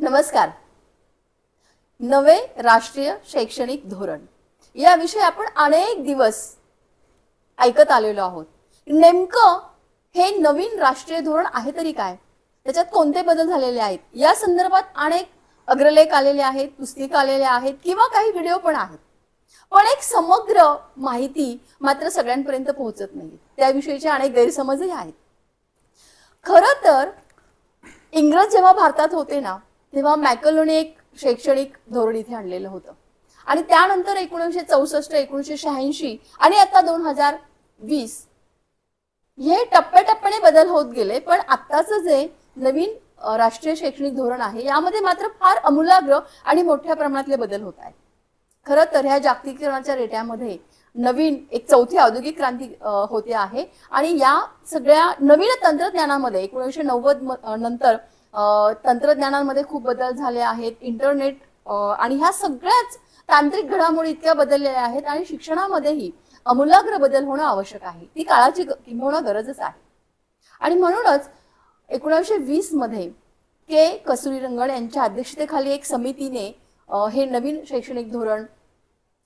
नमस्कार. नवे राष्ट्रीय शैक्षणिक धोरण याविषयी आपण अनेक दिवस ऐकत आलेलो आहोत. नेमकं हे नवीन राष्ट्रीय धोरण आहे तरी काय, त्याच्यात कोणते बदल झालेले आहेत या संदर्भात अनेक अग्रलेख आलेले आहेत, पुस्तिका आलेल्या आहेत किंवा काही व्हिडिओ पण आहेत. पण एक समग्र माहिती मात्र सगळ्यांपर्यंत पोहोचत नाही. त्याविषयीचे अनेक गैरसमजही आहेत. खरं तर इंग्रज जेव्हा भारतात होते ना, तेव्हा मॅकलोने एक शैक्षणिक धोरण इथे आणलेलं होतं आणि त्यानंतर 1964, 1986 आणि आता 2020 हे टप्प्याटप्प्याने बदल होत गेले. पण आत्ताचं जे नवीन राष्ट्रीय शैक्षणिक धोरण आहे यामध्ये मात्र फार आमूलाग्र आणि मोठ्या प्रमाणातले बदल होत आहेत. खरं तर ह्या जागतिकीकरणाच्या रेट्यामध्ये नवीन एक चौथी औद्योगिक क्रांती होते आहे आणि या सगळ्या नवीन तंत्रज्ञानामध्ये 1990 नंतर तंत्रज्ञानामध्ये खूप बदल झाले आहेत. इंटरनेट आणि ह्या सगळ्याच तांत्रिक घडामोडी इतक्या बदललेल्या आहेत आणि शिक्षणामध्येही आमूलाग्र बदल होणं आवश्यक आहे. ती काळाची किंबहुना गरजच आहे. आणि म्हणूनच 1920 मध्ये के कस्तुरीरंगन यांच्या अध्यक्षतेखाली एक समितीने हे नवीन शैक्षणिक धोरण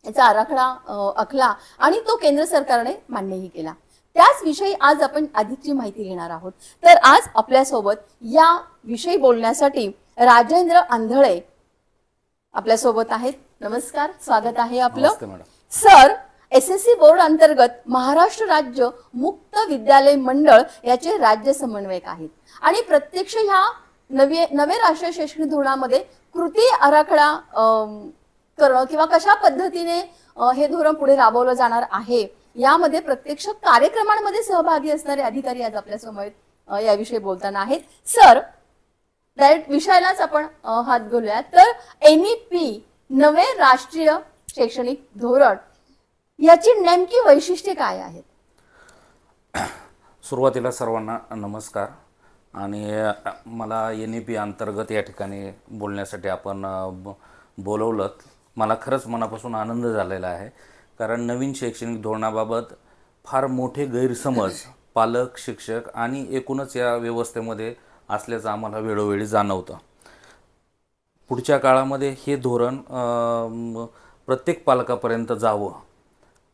याचा आराखडा आखला आणि तो केंद्र सरकारने मान्यही केला. त्याच विषयी आज आपण अधिकची माहिती घेणार आहोत. तर आज आपल्यासोबत या विषयी बोलण्यासाठी राजेंद्र आंधळे आपल्यासोबत आहेत. नमस्कार, स्वागत आहे आपलं. सर, एसएससी बोर्ड अंतर्गत महाराष्ट्र राज्य मुक्त विद्यालय मंडळ याचे राज्य समन्वयक आहेत आणि प्रत्यक्ष ह्या नवे राष्ट्रीय शैक्षणिक धोरणामध्ये कृती आराखडा करणं किंवा कशा पद्धतीने हे धोरण पुढे राबवलं जाणार आहे यामध्ये प्रत्यक्ष कार्यक्रमांमध्ये सहभागी असणारे अधिकारी आज आपल्या समोर याविषयी बोलताना आहेत. सर, डायरेक्ट विषयालाच आपण हात घालूया. तर एनईपी नवे राष्ट्रीय शैक्षणिक धोरण याची नेमकी वैशिष्ट्ये काय आहेत? सुरुवातीला सर्वांना नमस्कार. आणि मला एनईपी अंतर्गत या ठिकाणी बोलण्यासाठी आपण बोलवलं. मला खरंच मनापासून आनंद झालेला आहे, कारण नवीन शैक्षणिक धोरणाबाबत फार मोठे गैरसमज पालक, शिक्षक आणि एकूणच या व्यवस्थेमध्ये असल्याचं आम्हाला वेळोवेळी जाणवतं. पुढच्या काळामध्ये हे धोरण प्रत्येक पालकापर्यंत जावं,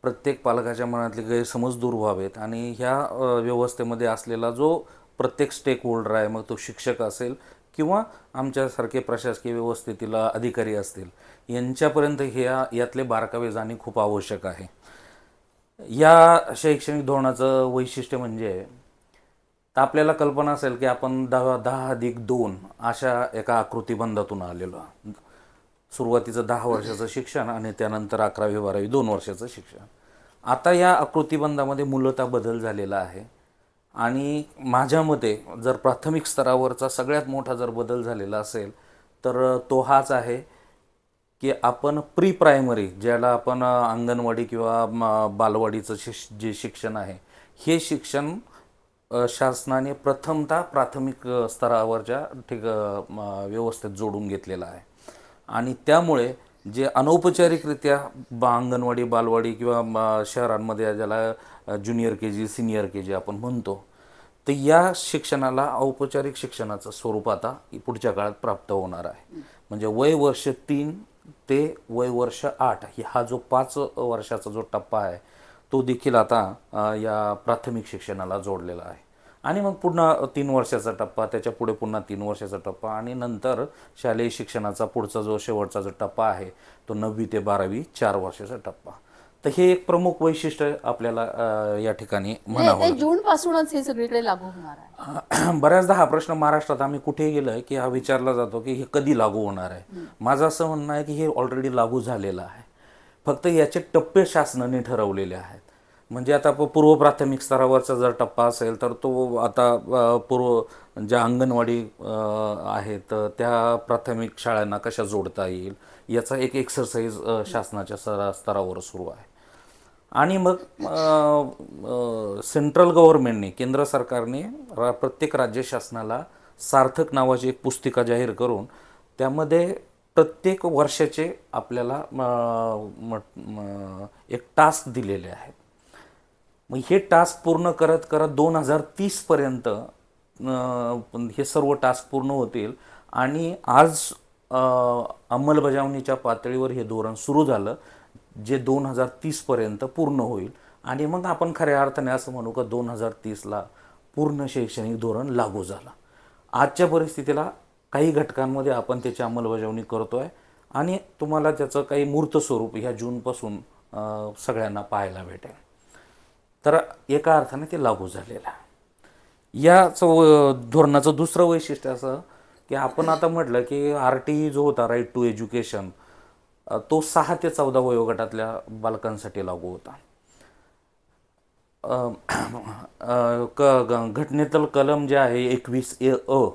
प्रत्येक पालकाच्या मनातले गैरसमज दूर व्हावेत आणि ह्या व्यवस्थेमध्ये असलेला जो प्रत्येक स्टेक होल्डर आहे, मग तो शिक्षक असेल किंवा आमच्यासारखे प्रशासकीय व्यवस्थेतील अधिकारी असतील, यांच्यापर्यंत यातले बारकावे जाणे खूप आवश्यक आहे. या शैक्षणिक धोरणाचं वैशिष्ट्य म्हणजे आपल्याला कल्पना असेल की आपण 10+2 अशा एका आकृतिबंधातून आलेलो. सुरुवातीचं 10 वर्षाचं शिक्षण आणि त्यानंतर 11वी 12वी 2 वर्षाचं शिक्षण. आता या आकृतिबंधामध्ये मूलतः बदल झालेला आहे आणि माझ्या मते जर प्राथमिक स्तरावरचा सगळ्यात मोठा जर बदल झालेला असेल तर तो हाच आहे की आपण प्री प्रायमरी, ज्याला आपण अंगणवाडी किंवा बालवाडीचं जे शिक्षण आहे, हे शिक्षण शासनाने प्रथमतः प्राथमिक स्तरावरच्या व्यवस्थेत जोडून घेतलेलं आहे. आणि त्यामुळे जे अनौपचारिकरित्या अंगणवाडी, बालवाडी किंवा शहरांमध्ये ज्याला ज्युनियर KG, सिनियर KG आपण म्हणतो, तर या शिक्षणाला औपचारिक शिक्षणाचं स्वरूप आता पुढच्या काळात प्राप्त होणार आहे. म्हणजे वय वर्ष 3 ते वय वर्ष 8 हा जो 5 वर्षाचा जो टप्पा आहे तो देखील आता या प्राथमिक शिक्षणाला जोडलेला आहे. आणि मग पुन्हा 3 वर्षाचा टप्पा, त्याच्या पुढे पुन्हा 3 वर्षाचा टप्पा आणि नंतर शालेय शिक्षणाचा पुढचा जो शेवटचा जो टप्पा आहे तो 9वी ते 12वी 4 वर्षाचा टप्पा. तर हे एक प्रमुख वैशिष्ट्य आपल्याला या ठिकाणी म्हणावं. जून पासूनच हे सगळीकडे लागू होणार आहे. बऱ्याचदा हा प्रश्न महाराष्ट्रात आम्ही कुठे गेलोय की हा विचारला जातो की हे कधी लागू होणार आहे. माझं असं म्हणणं आहे की हे ऑलरेडी लागू झालेलं आहे, फक्त याचे टप्पे शासनाने ठरवलेले आहेत. म्हणजे आता पूर्व प्राथमिक स्तरावरचा जर टप्पा असेल तर तो आता ज्या अंगणवाडी आहेत त्या प्राथमिक शाळांना कशा जोडता येईल याचा एक एक्सरसाइज शासनाच्या स्तरावर सुरू आहे. आणि मग सेंट्रल गव्हर्नमेंटने, केंद्र सरकारने प्रत्येक राज्य शासनाला सार्थक नावाची एक पुस्तिका जाहीर करून त्यामध्ये प्रत्येक वर्षाचे आपल्याला एक टास्क दिलेले आहेत. मग हे टास्क पूर्ण करत करत 2030 पर्यंत हे सर्व टास्क पूर्ण होतील आणि आज अंमलबजावणीच्या पातळीवर हे धोरण सुरू झालं, जे 2030पर्यंत पूर्ण होईल आणि मग आपण खऱ्या अर्थाने असं म्हणू का 2030ला पूर्ण शैक्षणिक धोरण लागू झालं. आजच्या परिस्थितीला काही घटकांमध्ये आपण त्याची अंमलबजावणी करतोय आणि तुम्हाला त्याचं काही मूर्त स्वरूप ह्या जूनपासून सगळ्यांना पाहायला भेटेल. तर एका अर्थाने ते लागू झालेलं आहे. या धोरणाचं दुसरं वैशिष्ट्य असं की आपण आता म्हटलं की RTE जो होता, राईट टू एज्युकेशन, तो 6 ते 14 वयोगटातल्या बालकांसाठी लागू होता. घटनेतील कलम जे आहे 21A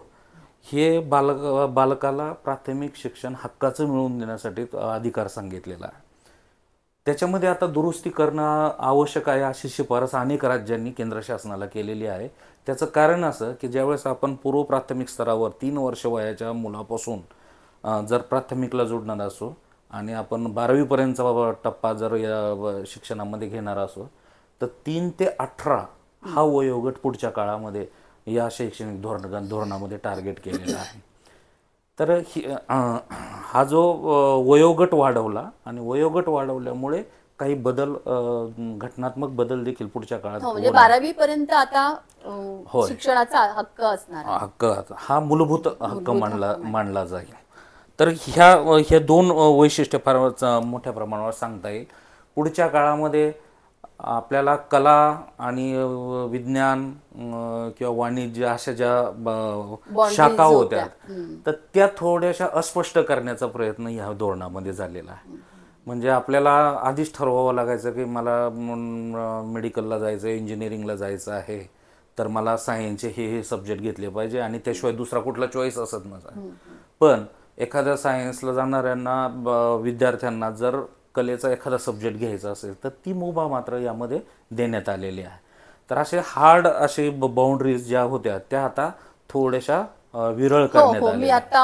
हे बालकाला प्राथमिक शिक्षण हक्काचं मिळवून देण्यासाठी अधिकार सांगितलेला आहे. त्याच्यामध्ये आता दुरुस्ती करणं आवश्यक आहे अशी शिफारस अनेक राज्यांनी केंद्र शासनाला केलेली आहे. त्याचं कारण असं की ज्यावेळेस आपण पूर्व प्राथमिक स्तरावर 3 वर्ष वयाच्या मुलापासून जर प्राथमिकला जोडणार असो आणि आपण 12वीपर्यंतचा टप्पा जर या शिक्षणामध्ये घेणार असो तर 3 ते 18 हा वयोगट पुढच्या काळामध्ये या शैक्षणिक धोरणामध्ये टार्गेट केलेला आहे. तर हा जो वयोगट वाढवला आणि वयोगट वाढवल्यामुळे काही बदल, घटनात्मक बदल देखील पुढच्या काळात म्हणजे 12वीपर्यंत आता शिक्षणाचा हक्क असणार, हक्क हा मूलभूत हक्क मानला जाईल. तर ह्या 2 वैशिष्ट्य फार मोठ्या प्रमाणावर सांगता येईल. पुढच्या काळामध्ये आपल्याला कला आणि विज्ञान किंवा वाणिज्य अशा ज्या शाखा होत्या तर त्या थोड्याशा अस्पष्ट करण्याचा प्रयत्न ह्या धोरणामध्ये झालेला आहे. म्हणजे आपल्याला आधीच ठरवावं लागायचं की मला मेडिकलला जायचं आहे, इंजिनिअरिंगला जायचं आहे, तर मला सायन्सचे हे सब्जेक्ट घेतले पाहिजे आणि त्याशिवाय दुसरा कुठला चॉईस असत नव्हता. पण एखाद्या सायन्सला जाणाऱ्यांना विद्यार्थ्यांना जर कलेचा एखादा सब्जेक्ट घ्यायचा असेल तर ती मुभा मात्र यामध्ये देण्यात आलेली आहे. तर असे हार्ड असे बाउंड्रीज ज्या होत्या त्या आता थोड्याशा विरळ करण्यात आल्या. मी आता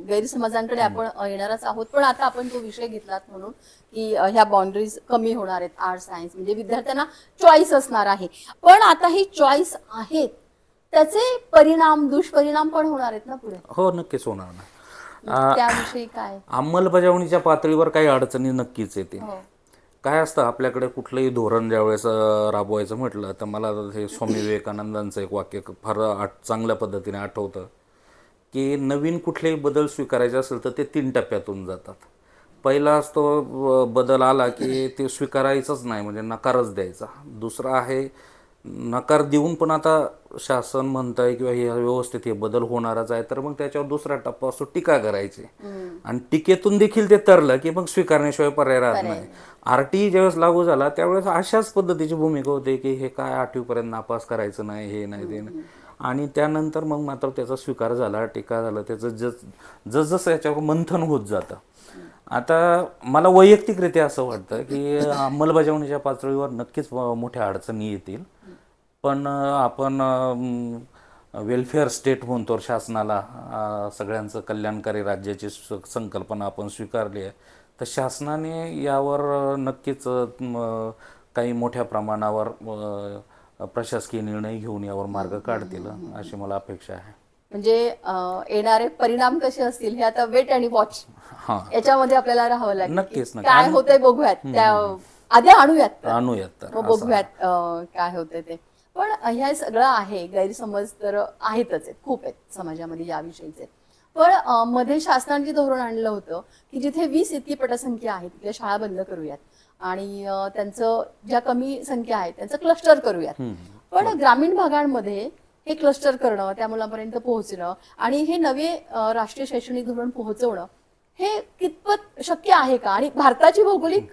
गैरसमजांकडे आपण येणारच आहोत, पण आता आपण तो विषय घेतलात म्हणून की ह्या बाउंड्रीज कमी होणार आहेत. आर्ट सायन्स म्हणजे विद्यार्थ्यांना चॉईस असणार आहे, पण आता ही चॉईस आहेत त्याचे परिणाम, दुष्परिणाम पण होणार आहेत ना पुढे. हो, नक्कीच होणार ना. त्याविषयी काय अंमलबजावणीच्या पातळीवर काही अडचणी नक्कीच येते. काय असतं, आपल्याकडे कुठलंही धोरण ज्यावेळेस राबवायचं म्हटलं तर मला हे स्वामी विवेकानंदांचं एक वाक्य फार चांगल्या पद्धतीने आठवतं की नवीन कुठलेही बदल स्वीकारायचे असेल तर ते 3 टप्प्यातून जातात. पहिला असतो बदल आला की ते स्वीकारायचंच नाही, म्हणजे नकारच द्यायचा. दुसरा आहे नकार देऊन पण आता शासन म्हणतंय किंवा हे व्यवस्थित हे बदल होणारच आहे तर मग त्याच्यावर दुसरा टप्पा असतो टीका करायची आणि टीकेतून देखील ते तरलं की मग स्वीकारण्याशिवाय पर्याय राहत नाही. RTE ज्यावेळेस लागू झाला त्यावेळेस अशाच पद्धतीची भूमिका होती की हे काय 8वीपर्यंत नापास करायचं नाही, हे नाही ते नाही. आणि त्यानंतर मग मात्र त्याचा स्वीकार झाला, टीका झाला, त्याचं जसं याच्यावर मंथन होत जातं. आता मला वैयक्तिकरित्या असं वाटतं की अंमलबजावणीच्या पातळीवर नक्कीच मोठ्या अडचणी येतील, पण आपण वेलफेअर स्टेट म्हणतो, शासनाला सगळ्यांचं कल्याणकारी राज्याची संकल्पना आपण स्वीकारली आहे, तर शासनाने यावर नक्कीच काही मोठ्या प्रमाणावर प्रशासकीय निर्णय घेऊन यावर मार्ग काढतील अशी मला अपेक्षा आहे. म्हणजे येणारे परिणाम कसे असतील हे आता वेट आणि वॉच याच्यामध्ये आपल्याला राहावं लागेल. नक्कीच काय होतंय बघूयात, त्या आधी आणूयात बघूयात काय होतंय ते. पण ह्या सगळं आहे, गैरसमज तर आहेतच, खूप आहेत समाजामध्ये याविषयीचे. पण मध्ये शासनाने धोरण आणलं होतं की जिथे 20 इतकी पटसंख्या आहे तिथल्या शाळा बंद करूयात आणि त्यांचं ज्या कमी संख्या आहे त्यांचं क्लस्टर करूयात. पण ग्रामीण भागांमध्ये हे क्लस्टर करणं, त्या मुलांपर्यंत पोहोचणं आणि हे नवे राष्ट्रीय शैक्षणिक धोरण पोहोचवणं हे कितपत शक्य आहे का? आणि भारताची भौगोलिक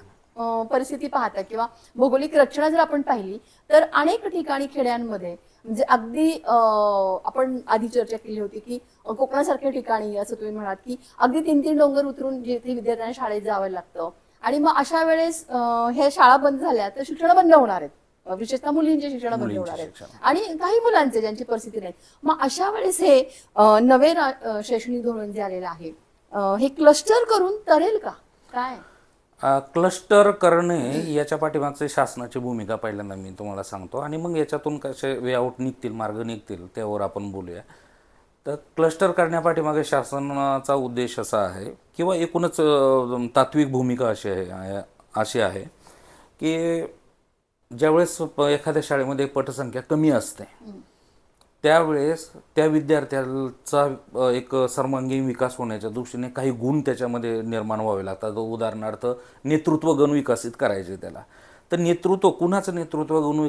परिस्थिती पाहता किंवा भौगोलिक रचना जर आपण पाहिली तर अनेक ठिकाणी खेड्यांमध्ये म्हणजे अगदी आपण आधी चर्चा केली होती की कोकणासारख्या ठिकाणी असं तुम्ही म्हणाल की अगदी 3-3 डोंगर उतरून जिथे विद्यार्थ्यांना शाळेत जावं लागतं आणि मग अशा वेळेस ह्या शाळा बंद झाल्या तर शिक्षण बंद होणार आहेत, विशेषतः मुलींचे शिक्षण बंद होणार आहेत आणि काही मुलांचे ज्यांची परिस्थिती नाही. मग अशा वेळेस हे नवे शैक्षणिक धोरण जे आलेलं आहे हे क्लस्टर करून तरेल का काय? क्लस्टर करणे याच्या पाठीमागची शासनाची भूमिका पहिल्यांदा मी तुम्हाला सांगतो आणि मग याच्यातून कसे वे आउट निघतील, मार्ग निघतील त्यावर आपण बोलूया. तर क्लस्टर करण्यापाठीमागे शासनाचा उद्देश असा आहे किंवा एकूणच तात्विक भूमिका अशी आहे की ज्यावेळेस एखाद्या शाळेमध्ये पटसंख्या कमी असते त्यावेळेस त्या विद्यार्थ्याचा एक सर्वांगीण विकास होण्याच्या दृष्टीने काही गुण त्याच्यामध्ये निर्माण व्हावे लागतात. उदाहरणार्थ नेतृत्व गुण विकसित करायचे त्याला. तर नेतृत्व कुणाचं नेतृत्व गुण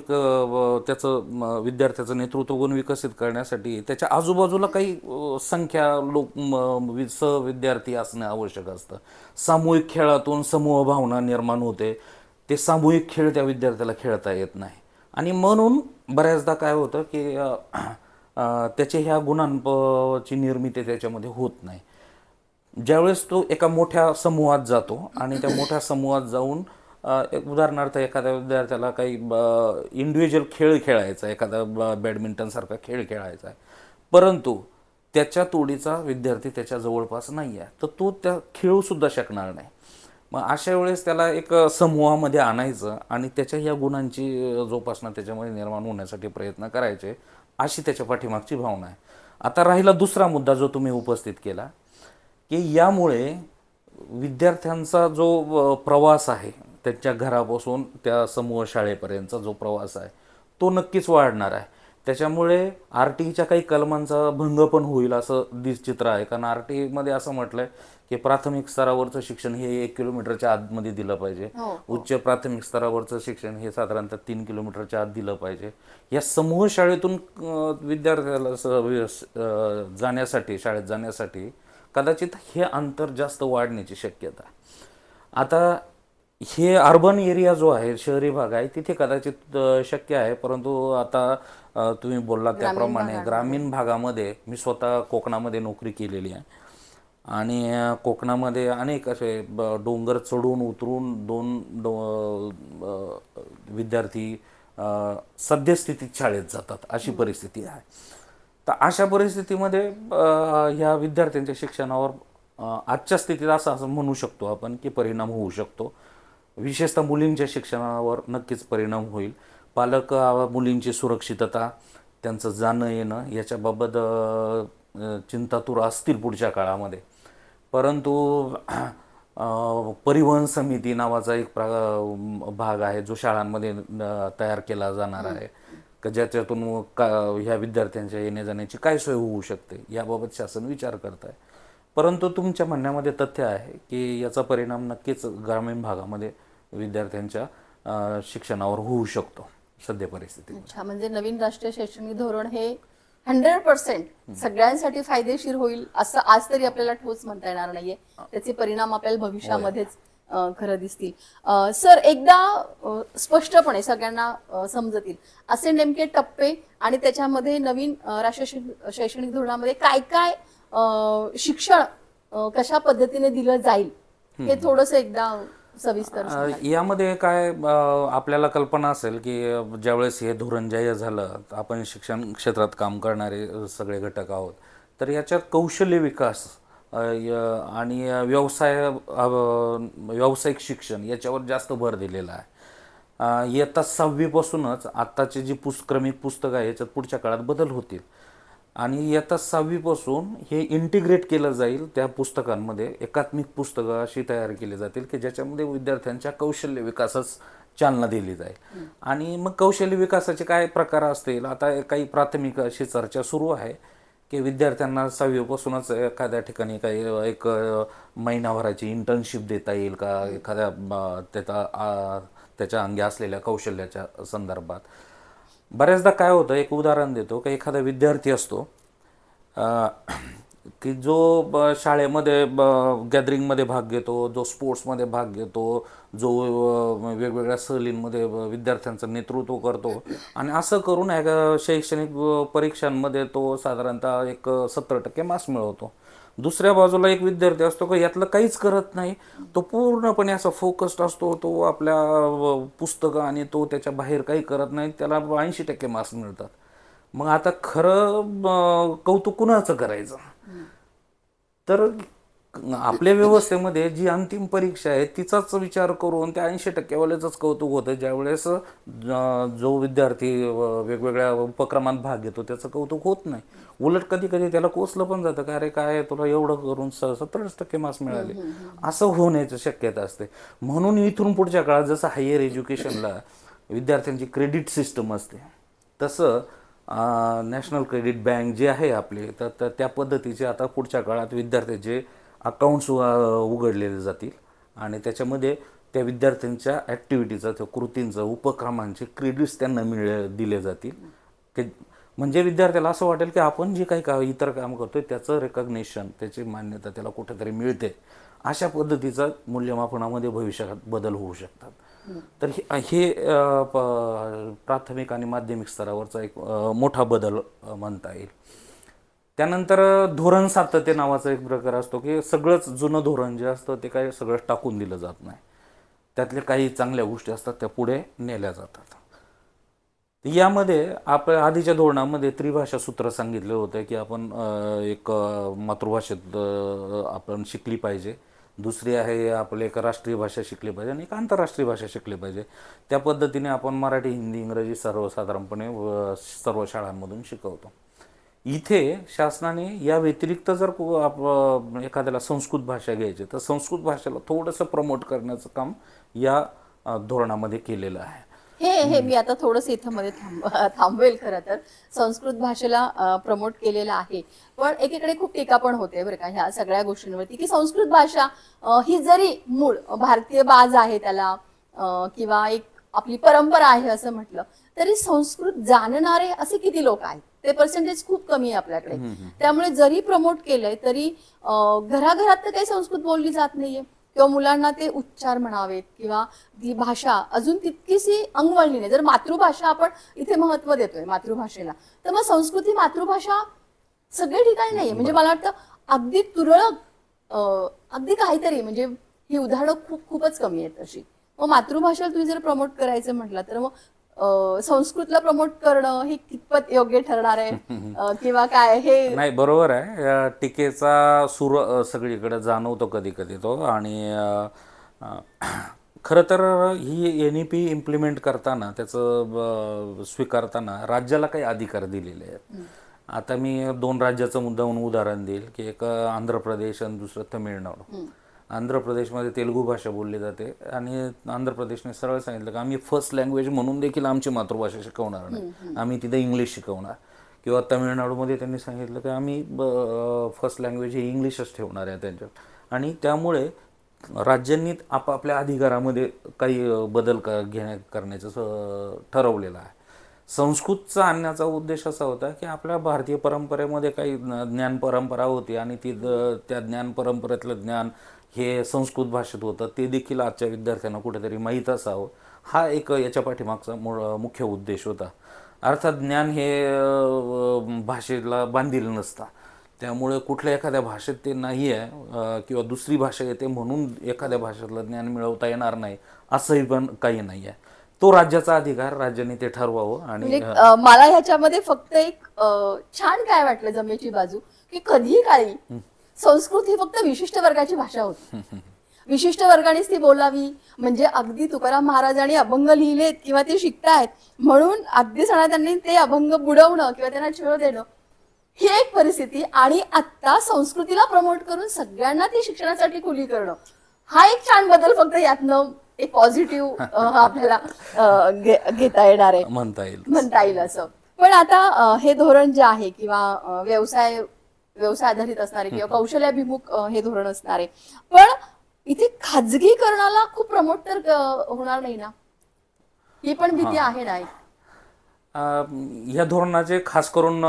त्याचं विद्यार्थ्याचं नेतृत्व गुण विकसित करण्यासाठी त्याच्या आजूबाजूला काही संख्या विद्यार्थी असणं आवश्यक असतं. सामूहिक खेळातून समूह भावना निर्माण होते. ते सामूहिक खेळ त्या विद्यार्थ्याला खेळता येत नाही आणि म्हणून बऱ्याचदा काय होतं की त्याचे ह्या गुणांची निर्मिती त्याच्यामध्ये होत नाही. ज्यावेळेस तो एका मोठ्या समूहात जातो आणि त्या मोठ्या समूहात जाऊन उदाहरणार्थ एखाद्या विद्यार्थ्याला काही इंडिव्हिज्युअल खेळ खेळायचा आहे, एखादा बॅडमिंटनसारखा खेळ खेळायचा आहे, परंतु त्याच्या तोडीचा विद्यार्थी त्याच्या जवळपास नाही आहे, तर तो त्या खेळूसुद्धा शकणार नाही. मग अशा वेळेस त्याला एक समूहामध्ये आणायचं आणि त्याच्या ह्या गुणांची जोपासना त्याच्यामध्ये निर्माण होण्यासाठी प्रयत्न करायचे, अशी त्याच्या पाठीमागची भावना आहे. आता राहिला दुसरा मुद्दा जो तुम्ही उपस्थित केला की यामुळे विद्यार्थ्यांचा जो प्रवास आहे त्यांच्या घरापासून त्या समूह शाळेपर्यंतचा जो प्रवास आहे तो नक्कीच वाढणार आहे. त्याच्यामुळे RTच्या काही कलमांचा भंग पण होईल असं चित्र आहे. कारण RTमध्ये असं म्हटलंय की प्राथमिक स्तरावरचं शिक्षण हे 1 किलोमीटरच्या आतमध्ये दिलं पाहिजे. उच्च प्राथमिक स्तरावरचं शिक्षण हे साधारणतः 3 किलोमीटरच्या आत दिलं पाहिजे. या समूह शाळेतून विद्यार्थ्याला शाळेत जाण्यासाठी कदाचित हे अंतर जास्त वाढण्याची शक्यता. आता हे अर्बन एरिया जो आहे, शहरी भाग आहे, तिथे कदाचित शक्य आहे, परंतु आता तुम्ही बोलला त्याप्रमाणे ग्रामीण भागामध्ये मी स्वतः कोकणामध्ये नोकरी केलेली आहे आणि कोकणामध्ये अनेक असे डोंगर चढून उतरून विद्यार्थी सद्यस्थितीत शाळेत जातात अशी परिस्थिती आहे. तर अशा परिस्थितीमध्ये ह्या विद्यार्थ्यांच्या शिक्षणावर आजच्या स्थितीत असं म्हणू शकतो आपण की परिणाम होऊ शकतो. विशेषतः मुलींच्या शिक्षणावर नक्कीच परिणाम होईल. पालक मुलींची सुरक्षितता, त्यांचं जाणं येणं याच्याबाबत चिंतातुर असतील पुढच्या काळामध्ये, परंतु परिवहन समिती नावाचा एक भाग आहे जो शाळांमध्ये तयार केला जाणार आहे की ज्याच्यातून ह्या विद्यार्थ्यांच्या येण्या जाण्याची काय सोय होऊ शकते याबाबत शासन विचार करत आहे. परंतु तुमच्या म्हणण्यामध्ये तथ्य आहे की याचा परिणाम नक्कीच ग्रामीण भागामध्ये विद्यार्थ्यांच्या शिक्षणावर होऊ शकतो सध्या परिस्थितीत. अच्छा, म्हणजे नवीन राष्ट्रीय शैक्षणिक धोरण हे 100% सगळ्यांसाठी फायदेशीर होईल असं आज तरी आपल्याला ठोस म्हणता येणार नाहीये. त्याचे परिणाम आपल्याला भविष्यामध्येच खरं दिसतील. सर, एकदा स्पष्टपणे सगळ्यांना समजतील असे नेमके टप्पे आणि त्याच्यामध्ये नवीन राष्ट्रीय शैक्षणिक धोरणामध्ये काय काय शिक्षण कशा पद्धतीने दिलं जाईल हे थोडंसं एकदा सविस्तर यामध्ये काय आपल्याला कल्पना असेल की ज्यावेळेस हे धोरण जाहीर झालं, आपण शिक्षण क्षेत्रात काम करणारे सगळे घटक आहोत, तर याच्यात कौशल्य विकास आणि व्यावसायिक शिक्षण याच्यावर जास्त भर दिलेला आहे. इयत्ता 6वी पासूनच आत्ताची जी क्रमिक पुस्तकं आहे याच्यात पुढच्या काळात बदल होतील आणि इयत्ता 6वी पासून हे इंटिग्रेट केलं जाईल. त्या पुस्तकांमध्ये एकात्मिक पुस्तकं अशी तयार केली जातील की ज्याच्यामध्ये विद्यार्थ्यांच्या कौशल्य विकासास चालना दिली जाईल. आणि मग कौशल्य विकासाचे काय प्रकार असतील, आता काही प्राथमिक अशी चर्चा सुरू आहे की विद्यार्थ्यांना 6वी पासूनच एखाद्या ठिकाणी काही एक महिनाभराची इंटर्नशिप देता येईल का एखाद्या त्याच्या अंगी असलेल्या कौशल्याच्या संदर्भात. बऱ्याचदा काय होतं, एक उदाहरण देतो की एखादा विद्यार्थी असतो की जो शाळेमध्ये गॅदरिंगमध्ये भाग घेतो, जो स्पोर्ट्समध्ये भाग घेतो, जो वेगवेगळ्या सहलींमध्ये विद्यार्थ्यांचं नेतृत्व करतो आणि असं करून शैक्षणिक परीक्षांमध्ये तो साधारणतः एक 70% मार्क्स मिळवतो. दुसऱ्या बाजूला एक विद्यार्थी असतो की यातलं काहीच करत नाही, तो पूर्णपणे असा फोकस्ड असतो, तो आपल्या पुस्तकं आणि तो त्याच्या बाहेर काही करत नाही, त्याला 80% मार्क्स मिळतात. मग आता खरं कौतुक कुणाचं करायचं. तर आपल्या व्यवस्थेमध्ये जी अंतिम परीक्षा आहे तिचाच विचार करून त्या 80%वाल्याच कौतुक होतं, ज्यावेळेस जो विद्यार्थी वेगवेगळ्या उपक्रमात भाग घेतो त्याचं कौतुक होत नाही. उलट कधी कधी त्याला कोसलं पण जातं का, अरे काय तुला एवढं करून 70% मार्क्स मिळाले, असं होण्याची शक्यता असते. म्हणून इथून पुढच्या काळात जसं हायर एज्युकेशनला विद्यार्थ्यांची क्रेडिट सिस्टम असते, तसं नॅशनल क्रेडिट बँक जे आहे आपले, तर त्या पद्धतीचे आता पुढच्या काळात विद्यार्थ्यांचे अकाउंट्स उघडलेले जातील आणि त्याच्यामध्ये त्या विद्यार्थ्यांच्या ॲक्टिव्हिटीचं, त्या कृतींचं, उपक्रमांचे क्रेडिट्स त्यांना दिले जातील. की म्हणजे विद्यार्थ्याला असं वाटेल की आपण जे काही इतर काम करतोय त्याचं रेकग्नेशन, त्याची मान्यता त्याला कुठेतरी मिळते. अशा पद्धतीचा मूल्यमापनामध्ये भविष्यात बदल होऊ शकतात. तर हे प्राथमिक आणि माध्यमिक स्तरावरचा एक मोठा बदल म्हणता येईल. त्यानंतर धोरण सातत्य नावाचा एक प्रकार असतो की सगळंच जुनं धोरण जे असतं ते काही सगळं टाकून दिलं जात नाही. त्यातल्या काही चांगल्या गोष्टी असतात त्या पुढे नेल्या जातात. यामध्ये आपल्या आधीच्या धोरणामध्ये त्रिभाषा सूत्र सांगितलं होतं की आपण एक मातृभाषेत आपण शिकली पाहिजे, दुसरी आहे आपले एक राष्ट्रीय भाषा शिकली पाहिजे आणि एक आंतरराष्ट्रीय भाषा शिकली पाहिजे. त्या पद्धतीने आपण मराठी, हिंदी, इंग्रजी सर्वसाधारणपणे सर्व शाळांमधून शिकवतो. इथे शासनाने या व्यतिरिक्त जर एखाद्याला संस्कृत भाषा घ्यायची तर संस्कृत भाषेला थोडंसं प्रमोट करण्याचं काम या धोरणामध्ये केलेलं आहे. हे मी आता थोडंसं इथं मध्ये थांबवेल. खरं तर संस्कृत भाषेला प्रमोट केलेलं आहे, पण एकीकडे खूप टीका पण होते बरं का ह्या सगळ्या गोष्टींवरती की संस्कृत भाषा ही जरी मूळ भारतीय बाज आहे त्याला किंवा एक आपली परंपरा आहे असं म्हटलं तरी संस्कृत जाणणारे असे किती लोक आहेत, ते पर्सेंटेज खूप कमी आहे आपल्याकडे. त्यामुळे जरी प्रमोट केलंय तरी घराघरात तर काही संस्कृत बोलली जात नाहीये किंवा मुलांना ते उच्चार म्हणावेत किंवा ती भाषा अजून तितकीशी अंगवळणी नाही. जर मातृभाषा आपण इथे महत्व देतोय मातृभाषेला, तर मग संस्कृत ही मातृभाषा सगळ्या ठिकाणी नाहीये. म्हणजे मला वाटतं अगदी तुरळक अगदी काहीतरी, म्हणजे ही उदाहरणं खूपच कमी आहेत अशी. मग मातृभाषेला तुम्ही जर प्रमोट करायचं म्हटलं तर मग संस्कृतला प्रमोट करणं हे कितपत योग्य ठरणार आहे किंवा काय? हे नाही, बरोबर आहे. टीकेचा सूर सगळीकडे जाणवतो कधी कधी तो. आणि खरं तर ही NEP इम्प्लिमेंट करताना, त्याचं स्वीकारताना राज्याला काही अधिकार दिलेले आहेत. आता मी 2 राज्याचं मुद्दाहून उदाहरण देईल की एक आंध्र प्रदेश आणि दुसरं तमिळनाडू. आंध्र प्रदेशमध्ये तेलुगू भाषा बोलली जाते आणि आंध्र प्रदेशने सरळ सांगितलं की आम्ही फर्स्ट लँग्वेज म्हणून देखील आमची मातृभाषा शिकवणार नाही, आम्ही तिथे इंग्लिश शिकवणार. किंवा तमिळनाडूमध्ये त्यांनी सांगितलं की आम्ही फर्स्ट लँग्वेज ही इंग्लिशच ठेवणार आहे त्यांच्यात. आणि त्यामुळे राज्यांनी आपापल्या अधिकारामध्ये काही बदल करण्याचं ठरवलेलं आहे. संस्कृतचा आणण्याचा उद्देश असा होता की आपल्या भारतीय परंपरेमध्ये काही ज्ञान परंपरा होती आणि त्या ज्ञान परंपरेतलं ज्ञान हे संस्कृत भाषेत होतं, ते देखील आजच्या विद्यार्थ्यांना कुठेतरी माहीत असावं, हा एक याच्या पाठीमागचा मुख्य उद्देश होता. अर्थात ज्ञान हे भाषेला बांधील नसतं, त्यामुळे कुठल्या एखाद्या भाषेत ते नाही आहे किंवा दुसरी भाषा येते म्हणून एखाद्या भाषेतलं ज्ञान मिळवता येणार नाही असंही पण काही नाही आहे. तो राज्याचा अधिकार, राज्याने ते ठरवावं. आणि मला ह्याच्यामध्ये फक्त एक छान काय वाटलं जमेची बाजू की कधी काळी संस्कृत ही फक्त विशिष्ट वर्गाची भाषा होती, विशिष्ट वर्गानेच ती बोलावी. म्हणजे अगदी तुकाराम महाराजांनी अभंग लिहिलेत किंवा ते शिकतायत म्हणून अगदी त्यांनी ते अभंग बुडवणं किंवा त्यांना छळ देणं ही एक परिस्थिती. आणि आता संस्कृतीला प्रमोट करून सगळ्यांना ती शिक्षणासाठी खुली करणं, हा एक छान बदल फक्त यातनं एक पॉझिटिव्ह आपल्याला घेता येणार आहे, म्हणता येईल असं. पण आता हे धोरण जे आहे किंवा व्यवसाय आधारित असणारे किंवा कौशल्याभिमुख हे धोरण असणारे, पण इथे खाजगीकरणाला खूप प्रमोट तर होणार नाही ना, ही पण भीती आहे ना. या धोरणाचे खास करून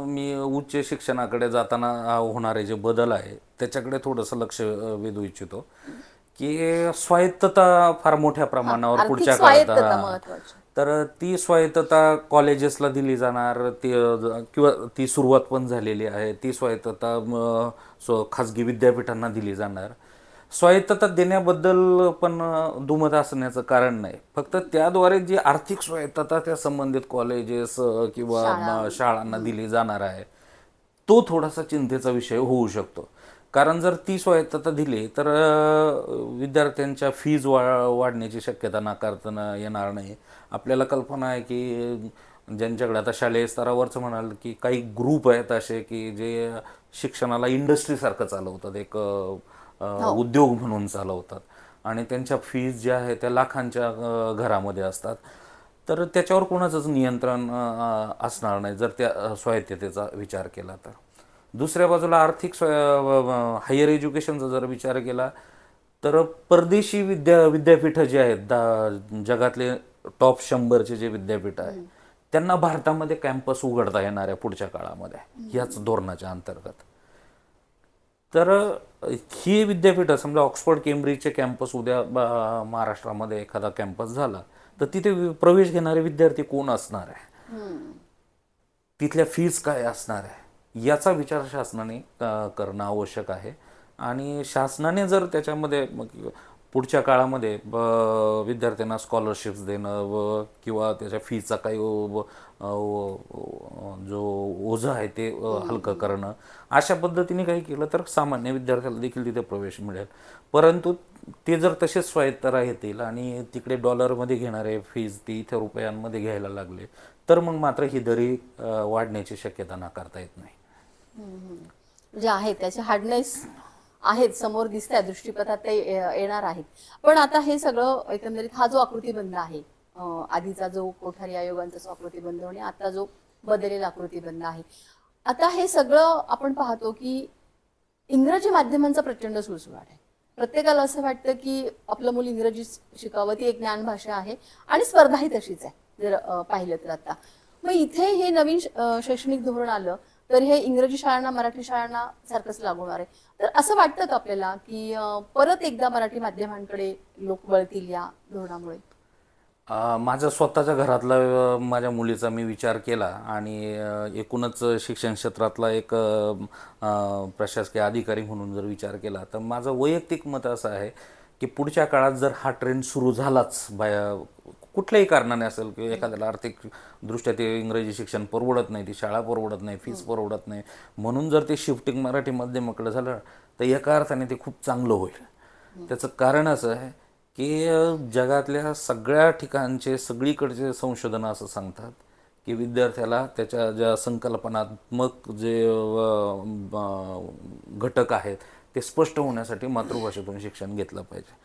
मी उच्च शिक्षणाकडे जाताना होणारे जे बदल आहे त्याच्याकडे थोडंसं लक्ष वेधू इच्छितो की स्वायत्तता फार मोठ्या प्रमाणावर पुढच्या काळात, तर ती स्वायत्तता कॉलेजेसला दिली जाणार, किंवा ती सुरुवात पण झालेली आहे. ती स्वायत्तता खाजगी विद्यापीठांना दिली जाणार. स्वायत्तता देण्याबद्दल पण दुमत असण्याचं कारण नाही, फक्त त्याद्वारे जी आर्थिक स्वायत्तता त्या संबंधित कॉलेजेस किंवा शाळांना दिली जाणार आहे तो थोडासा चिंतेचा विषय होऊ शकतो. कारण जर ती स्वायत्तता दिली तर विद्यार्थ्यांच्या फीज वाढण्याची शक्यता नाकारता येणार नाही. आपल्याला कल्पना आहे की ज्यांच्याकडे आता शालेय स्तरावरचं म्हणाल की काही ग्रुप आहेत असे की जे शिक्षणाला इंडस्ट्रीसारखं चालवतात, एक उद्योग म्हणून चालवतात आणि त्यांच्या फीज ज्या आहेत त्या लाखांच्या घरामध्ये असतात. तर त्याच्यावर कोणाचंच नियंत्रण असणार नाही जर त्या स्वायत्ततेचा विचार केला तर. दुसऱ्या बाजूला आर्थिक हायर एज्युकेशनचा जर विचार केला तर परदेशी विद्यापीठं जे आहेत जगातले टॉप 100चे जे विद्यापीठ आहे त्यांना भारतामध्ये कॅम्पस उघडता येणार आहे पुढच्या काळामध्ये ह्याच धोरणाच्या अंतर्गत. तर ही विद्यापीठं समजा ऑक्सफर्ड केम्ब्रिजचे कॅम्पस उद्या महाराष्ट्रामध्ये एखादा कॅम्पस झाला तर तिथे प्रवेश घेणारे विद्यार्थी कोण असणार आहे, तिथल्या फीज काय असणार आहे याचा विचार शासनाने करणं आवश्यक आहे. आणि शासनाने जर त्याच्यामध्ये पुढच्या काळामध्ये विद्यार्थ्यांना स्कॉलरशिप्स देणं किंवा त्याच्या फीचा काही जो ओझं आहे ते हलकं करणं अशा पद्धतीने काही केलं तर सामान्य विद्यार्थ्याला देखील तिथे प्रवेश मिळेल. परंतु ते जर तसेच स्वायत्त राहतील आणि तिकडे डॉलरमध्ये घेणारे फीज ते इथे रुपयांमध्ये घ्यायला लागले तर मग मात्र ही दरी वाढण्याची शक्यता नाकारता येत नाही. जे आहे त्याचे हार्डनेस आहेत समोर दिसत आहे, दृष्टीपथात ते येणार आहेत. पण आता हे सगळं एकंदरीत हा जो आकृतीबंध आहे, आधीचा जो कोठारी आयोगांचा जो आकृतीबंध आणि आता जो बदललेला आकृतीबंध आहे, आता हे सगळं आपण पाहतो की इंग्रजी माध्यमांचा प्रचंड सुळसुळाट आहे. प्रत्येकाला असं वाटतं की आपलं मूल इंग्रजी शिकावं, ती एक ज्ञान भाषा आहे आणि स्पर्धाही तशीच आहे जर पाहिलं तर. आता मग इथे हे नवीन शैक्षणिक धोरण आलं तर हे इंग्रजी शाळांना मराठी शाळांना सारखंच लागू होणार आहे. तर असं वाटतं का आपल्याला की परत एकदा मराठी माध्यमांकडे लोक वळतील या धोरणामुळे? माझ्या स्वतःच्या घरातला माझ्या मुलीचा मी विचार केला आणि एकूणच शिक्षण क्षेत्रातला एक प्रशासकीय अधिकारी म्हणून जर विचार केला तर माझं वैयक्तिक मत असं आहे की पुढच्या काळात जर हा ट्रेंड सुरू झालाच कुठल्याही कारणाने असेल की एखाद्याला आर्थिक दृष्ट्या ते इंग्रजी शिक्षण परवडत नाही, ती शाळा परवडत नाही, फीस परवडत नाही, म्हणून जर ते शिफ्टिंग मराठी माध्यमाकडे झालं तर एका अर्थाने ते खूप चांगलं होईल. त्याचं कारण असं आहे की जगातल्या सगळ्या ठिकाणचे सगळीकडचे संशोधनं असं सांगतात की विद्यार्थ्याला त्याच्या ज्या संकल्पनात्मक जे घटक आहेत ते स्पष्ट होण्यासाठी मातृभाषेतून शिक्षण घेतलं पाहिजे.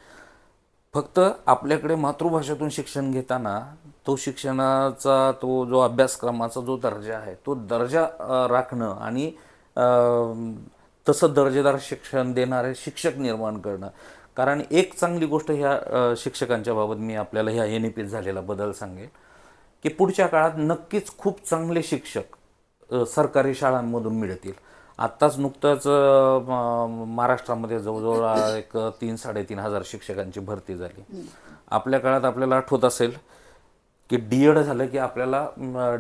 फक्त आपल्याकडे मातृभाषेतून शिक्षण घेताना तो शिक्षणाचा तो जो अभ्यासक्रमाचा जो दर्जा आहे तो दर्जा राखणं आणि तसं दर्जेदार शिक्षण देणारे शिक्षक निर्माण करणं. कारण एक चांगली गोष्ट ह्या शिक्षकांच्या बाबत मी आपल्याला ह्या NEPत झालेला बदल सांगेल की पुढच्या काळात नक्कीच खूप चांगले शिक्षक सरकारी शाळांमधून मिळतील. आत्ताच नुकतंच महाराष्ट्रामध्ये जवळजवळ एक 3-3.5 हजार शिक्षकांची भरती झाली. आपल्या काळात आपल्याला आठवत असेल की D.Ed झालं की आपल्याला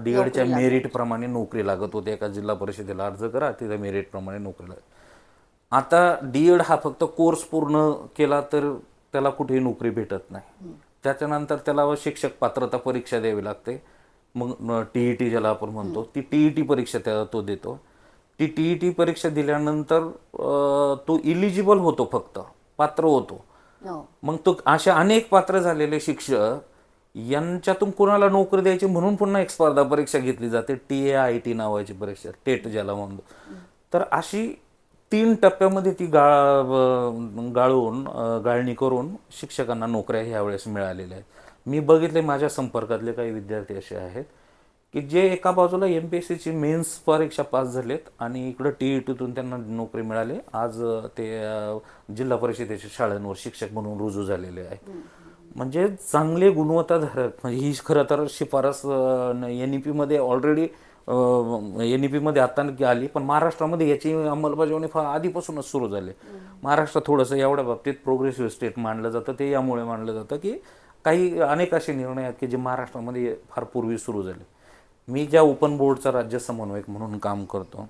D.Edच्या मेरिटप्रमाणे नोकरी लागत होती. एका जिल्हा परिषदेला अर्ज करा, तिथे मेरिटप्रमाणे नोकरी लागत. आता D.Ed हा फक्त कोर्स पूर्ण केला तर त्याला कुठेही नोकरी भेटत नाही. त्याच्यानंतर त्याला शिक्षक पात्रता परीक्षा द्यावी लागते. मग TET ज्याला आपण म्हणतो ती TET परीक्षा तो देतो. ती TET परीक्षा दिल्यानंतर तो इलिजिबल होतो, फक्त पात्र होतो. मग तो अशा अनेक पात्र झालेले शिक्षक यांच्यातून कोणाला नोकरी द्यायची म्हणून पुन्हा एक स्पर्धा परीक्षा घेतली जाते, TAIT नावाची परीक्षा, टेट ज्याला म्हणतो. तर अशी 3 टप्प्यामध्ये ती गाळणी करून शिक्षकांना नोकऱ्या ह्यावेळेस मिळालेल्या आहेत. मी बघितले माझ्या संपर्कातले काही विद्यार्थी असे आहेत की जे एका बाजूला MPSCची मेन्स परीक्षा पास झालेत आणि इकडं TETतून त्यांना नोकरी मिळाली. आज ते जिल्हा परिषदेच्या शाळांवर शिक्षक म्हणून रुजू झालेले आहेत. म्हणजे चांगले गुणवत्ताधारक, म्हणजे ही खरं तर शिफारस NEPमध्ये ऑलरेडी NEPमध्ये आता आली, पण महाराष्ट्रामध्ये याची अंमलबजावणी फार आधीपासूनच सुरू झाली. महाराष्ट्र थोडंसं एवढ्या बाबतीत प्रोग्रेसिव्ह स्टेट मानलं जातं. ते यामुळे मानलं जातं की काही अनेक असे निर्णय आहेत की जे महाराष्ट्रामध्ये फार पूर्वी सुरू झाले. मी ज्या ओपन बोर्डचा राज्य समन्वयक म्हणून काम करतो,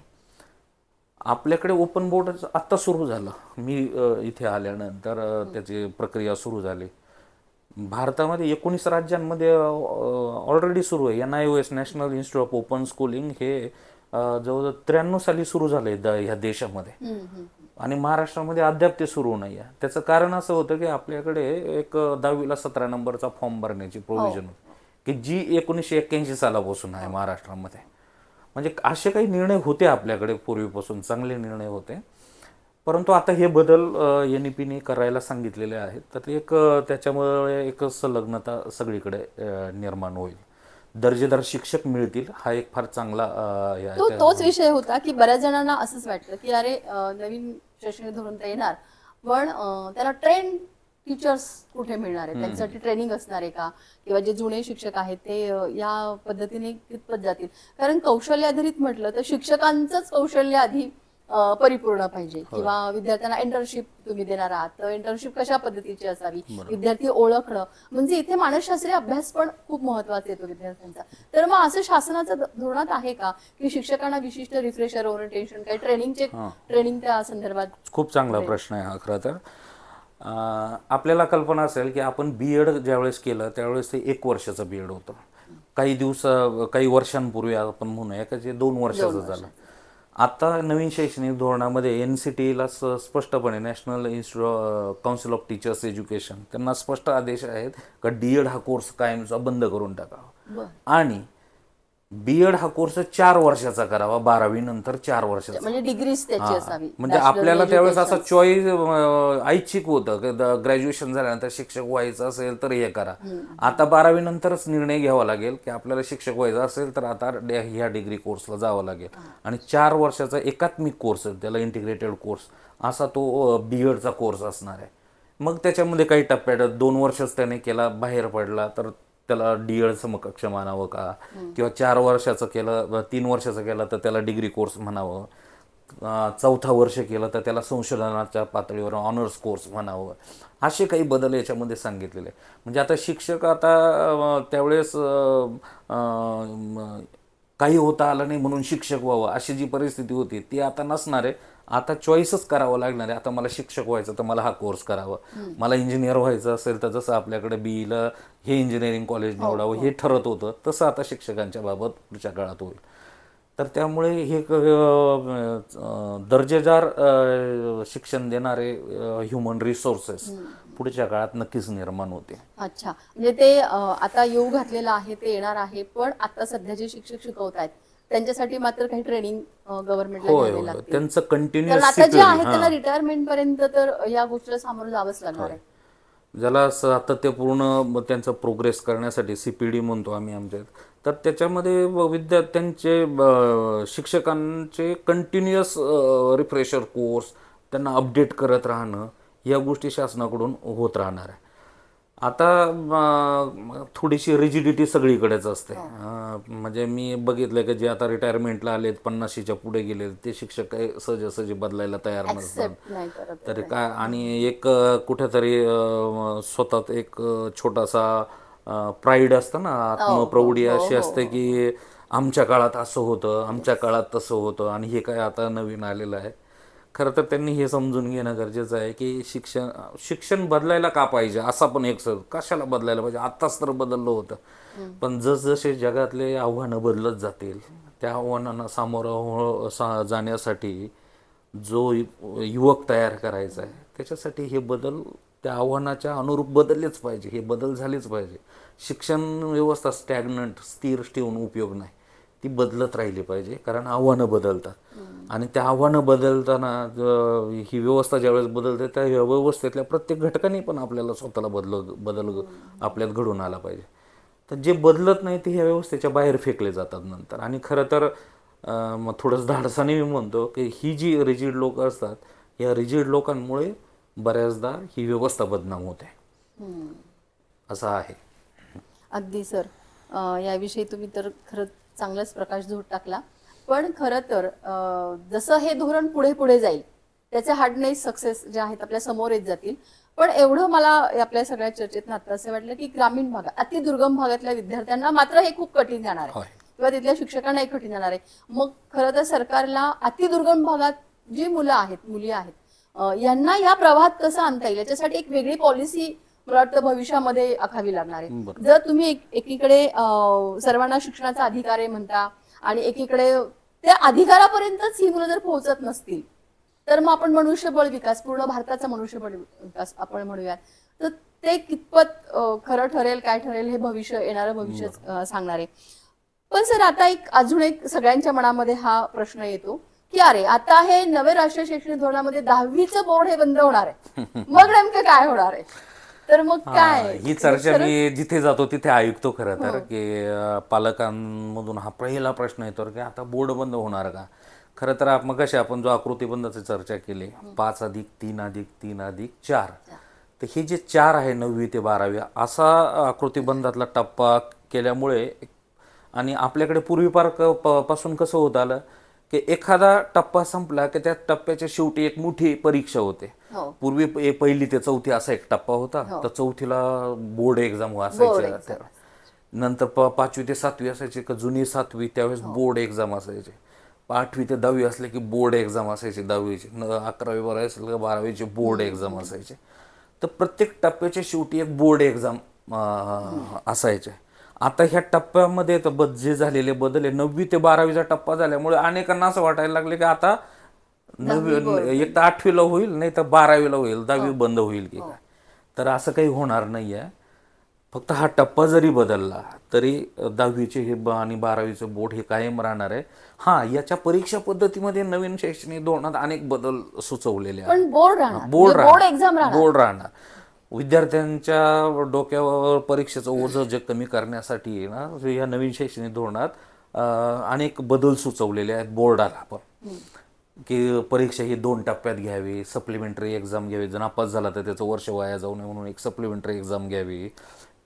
आपल्याकडे ओपन बोर्ड आत्ता सुरू झालं. मी इथे आल्यानंतर त्याची प्रक्रिया सुरू झाली. भारतामध्ये 19 राज्यांमध्ये ऑलरेडी सुरू आहे. NIOS national institute of open schooling हे जवळजवळ 93 साली सुरू झाले ह्या देशामध्ये. आणि महाराष्ट्रामध्ये अद्याप ते सुरू नाही आहे. त्याचं कारण असं होतं की आपल्याकडे एक 10वीला 17 नंबरचा फॉर्म भरण्याची प्रोव्हिजन होती की जी 1981 सालापासून आहे महाराष्ट्रामध्ये. म्हणजे असे काही निर्णय होते आपल्याकडे पूर्वीपासून, चांगले निर्णय होते. परंतु आता हे बदल NEPने करायला सांगितलेले आहेत. तर एक त्याच्यामुळे एक संलग्नता सगळीकडे निर्माण होईल. दर्जेदार शिक्षक मिळतील, हा एक फार चांगला तोच विषय होता की बऱ्याच जणांना असंच वाटतं की अरे नवीन शैक्षणिक धोरण तर येणार, पण त्याला ट्रेन टीचर्स कुठे मिळणार आहे, त्यांच्यासाठी ट्रेनिंग असणार आहे का, किंवा जे जुने शिक्षक आहेत ते या पद्धतीने कितपत जातील. कारण कौशल्य आधारित म्हटलं तर शिक्षकांचंच कौशल्य आधी परिपूर्ण पाहिजे, किंवा विद्यार्थ्यांना इंटर्नशिप तुम्ही देणार आहात तर इंटर्नशिप कशा पद्धतीची असावी, विद्यार्थी ओळखणं, म्हणजे इथे मानसशास्त्रीय अभ्यास पण खूप महत्वाचा येतो विद्यार्थ्यांचा. तर मग असं शासनाचं धोरणात आहे का की शिक्षकांना विशिष्ट रिफ्रेशर ओरिएंटेशन, काही ट्रेनिंग त्या संदर्भात? खूप चांगला प्रश्न आहे हा. खरं तर आपल्याला कल्पना असेल की आपण BEd ज्यावेळेस केलं त्यावेळेस ते 1 वर्षाचं BEd होतं. काही वर्षांपूर्वी आपण म्हणूया की जे 2 वर्षाचं झालं. आता नवीन शैक्षणिक धोरणामध्ये NCTला स्पष्टपणे, national institute council of teachers education, त्यांना स्पष्ट आदेश आहेत का DEd हा कोर्स कायमचा बंद करून टाकावा आणि BEd हा कोर्स 4 वर्षाचा करावा, 12वी नंतर 4 वर्षाचा, म्हणजे डिग्रीच त्याची असावी. म्हणजे आपल्याला त्यावेळेस असं चॉईस ऐच्छिक होतं की ग्रॅज्युएशन झाल्यानंतर शिक्षक व्हायचं असेल तर हे करा. आता 12वी नंतरच निर्णय घ्यावा लागेल की आपल्याला शिक्षक व्हायचं असेल तर आता ह्या डिग्री कोर्सला जावं लागेल. आणि 4 वर्षाचा एकात्मिक कोर्स, त्याला इंटिग्रेटेड कोर्स असा तो BEdचा कोर्स असणार आहे. मग त्याच्यामध्ये काही टप्प्यात 2 वर्षच त्याने केला, बाहेर पडला तर त्याला DEd समकक्ष म्हणावं का, किंवा 4 वर्षाचं केलं, 3 वर्षाचं केलं तर त्याला डिग्री कोर्स म्हणावं, 4थं वर्ष केलं तर त्याला संशोधनाच्या पातळीवर ऑनर्स कोर्स म्हणावं, असे काही बदल याच्यामध्ये सांगितलेले. म्हणजे आता शिक्षक आता त्यावेळेस काही होता आलं नाही म्हणून शिक्षक व्हावं अशी जी परिस्थिती होती ती आता नसणार आहे. आता चॉईसच करावं लागणार आहे. आता मला शिक्षक व्हायचं तर मला हा कोर्स करावा, मला इंजिनियर व्हायचं असेल तर जसं आपल्याकडे BEला हे इंजिनिअरिंग कॉलेज निवडावं हे ठरत होतं, तसं आता शिक्षकांच्या बाबत पुढच्या काळात होईल. तर त्यामुळे हे दर्जेदार शिक्षण देणारे ह्युमन रिसोर्सेस पुढच्या काळात नक्कीच निर्माण होते. अच्छा, म्हणजे ते आता येऊ घातलेलं आहे, ते येणार आहे, पण आता सध्या जे शिक्षक शिकवत आहेत त्यांच्यासाठी मात्र काही ट्रेनिंग गव्हर्नमेंटला घ्यावी लागते. त्यांचं कंटिन्युअस आता जे आहे त्यांना रिटायरमेंट पर्यंत तर या गोष्टीला सामोरं जावंच लागणार आहे. ज्याला सातत्यपूर्ण त्यांचा प्रोग्रेस करण्यासाठी CPD म्हणतो आम्ही आमच्यात, तर त्याच्यामध्ये विद्यार्थ्यांचे शिक्षकांचे कंटिन्युअस रिफ्रेशर कोर्स, त्यांना अपडेट करत राहणं, या गोष्टी शासनाकडून होत राहणार आहे. आता थोडीशी रिजिडिटी सगळीकडेच असते. म्हणजे मी बघितलं की जे आता रिटायरमेंटला आलेत, 50च्या पुढे गेले, ते शिक्षक काही सहजासहजी बदलायला तयार नसतात. तर काय, आणि एक कुठेतरी स्वतःत एक छोटासा प्राईड असतं ना, आत्मप्रौढी अशी असते की आमच्या काळात असं होतं, आमच्या काळात तसं होतं, आणि हे काय आता नवीन आलेलं आहे. खरं तर त्यांनी हे समजून घेणं गरजेचं आहे की शिक्षण बदलायला का पाहिजे, असा पण एक कशाला बदलायला पाहिजे, आत्ताच तर बदललं होतं. पण जसजसे जगातले आव्हानं बदलत जातील त्या आव्हानांना सामोरं जाण्यासाठी जो युवक तयार करायचा आहे त्याच्यासाठी हे बदल त्या आव्हानाच्या अनुरूप बदललेच पाहिजे, हे बदल झालेच पाहिजे. शिक्षण व्यवस्था स्टॅग्नंट, स्थिर ठेवून उपयोग नाही, ती बदलत राहिली पाहिजे, कारण आव्हानं बदलतात. आणि त्या आव्हानं बदलताना ही व्यवस्था ज्यावेळेस बदलते त्या व्यवस्थेतल्या प्रत्येक घटकांनी पण आपल्याला स्वतःला बदल आपल्यात घडून आला पाहिजे. तर जे बदलत नाही ते ह्या व्यवस्थेच्या बाहेर फेकले जातात नंतर. आणि खरं तर मग थोडंसं धाडसाने मी म्हणतो की ही जी रिजिड लोक असतात, या रिजिड लोकांमुळे बऱ्याचदा ही व्यवस्था बदनाम होते, असं आहे. अगदी सर, याविषयी तुम्ही तर खरंच चांगलाच प्रकाशझोत टाकला. पण खरं तर जसं हे धोरण पुढे पुढे जाईल त्याचे हार्ड नाही सक्सेस जे आहेत आपल्या समोर येत जातील. पण एवढं मला आपल्या सगळ्या चर्चेत आता असं वाटलं की ग्रामीण भागात, अतिदुर्गम भागातल्या विद्यार्थ्यांना मात्र हे खूप कठीण जाणार आहे, किंवा तिथल्या शिक्षकांनाही कठीण जाणार आहे. मग खरं तर सरकारला अतिदुर्गम भागात जी मुलं आहेत, मुली आहेत, यांना या प्रवाहात कसं आणता येईल याच्यासाठी एक वेगळी पॉलिसी मला वाटतं भविष्यामध्ये आखावी लागणार आहे. जर तुम्ही एकीकडे सर्वांना शिक्षणाचा अधिकार आहे म्हणता, आणि एकीकडे त्या अधिकारापर्यंतच ही मुलं जर पोहोचत नसतील तर मग आपण मनुष्यबळ विकास, पूर्ण भारताचा मनुष्यबळ विकास आपण म्हणूयात, तर ते कितपत खरं ठरेल, काय ठरेल हे भविष्य, येणारं भविष्य सांगणार आहे. पण सर आता अजून एक सगळ्यांच्या मनामध्ये हा प्रश्न येतो की अरे आता हे नवे राष्ट्रीय शैक्षणिक धोरणामध्ये 10वीचं बोर्ड हे बंद होणार आहे, मग नेमकं काय होणार आहे? तर मग काय ही चर्चा मी जिथे जातो तिथे ऐकतो खरं तर, की पालकांमधून हा पहिला प्रश्न येतो की आता बोर्ड बंद होणार का. खरं तर मग कशी आपण जो आकृतीबंधाची चर्चा केली 5+3+3+4, तर हे जे 4 आहे 9वी ते 12वी असा आकृतीबंधातला टप्पा केल्यामुळे, आणि आपल्याकडे पूर्वी पासून कसं होत आलं की एखादा टप्पा संपला की त्या टप्प्याच्या शेवटी एक मोठी परीक्षा होते. पूर्वी 1ली ते 4थी असा एक टप्पा होता, तर 4थीला बोर्ड एक्झाम असायची, नंतर 5वी ते 7वी असायची, जुनी 7वी त्यावेळेस बोर्ड एक्झाम असायचे, 8वी ते 10वी असले की बोर्ड एक्झाम असायची 10वीची, 11वी 12वी असेल तर 12वीची बोर्ड एक्झाम असायचे. तर प्रत्येक टप्प्याच्या शेवटी एक बोर्ड एक्झाम असायचे. आता ह्या टप्प्यामध्ये जे झालेले बदल आहे, 9वी ते 12वीचा टप्पा झाल्यामुळे अनेकांना असं वाटायला लागले की आता एक तर 8वीला होईल, नाही तर 12वीला होईल, 10वी बंद होईल की काय. तर असं काही होणार नाही आहे. फक्त हा टप्पा जरी बदलला तरी 10वीचे हे आणि 12वीचं बोर्ड हे कायम राहणार आहे. याच्या परीक्षा पद्धतीमध्ये नवीन शैक्षणिक धोरणात अनेक बदल सुचवलेले आहेत. बोर्ड राहणार. विद्यार्थ्यांच्या डोक्यावर परीक्षेचं ओझं जे कमी करण्यासाठी ना, या नवीन शैक्षणिक धोरणात अनेक बदल सुचवलेले आहेत बोर्डाला पण, की परीक्षा ही 2 टप्प्यात घ्यावी, सप्लिमेंटरी एक्झाम घ्यावी, जर नापास झाला तर त्याचं वर्ष वाया जाऊ नये म्हणून एक सप्लिमेंटरी एक्झाम घ्यावी,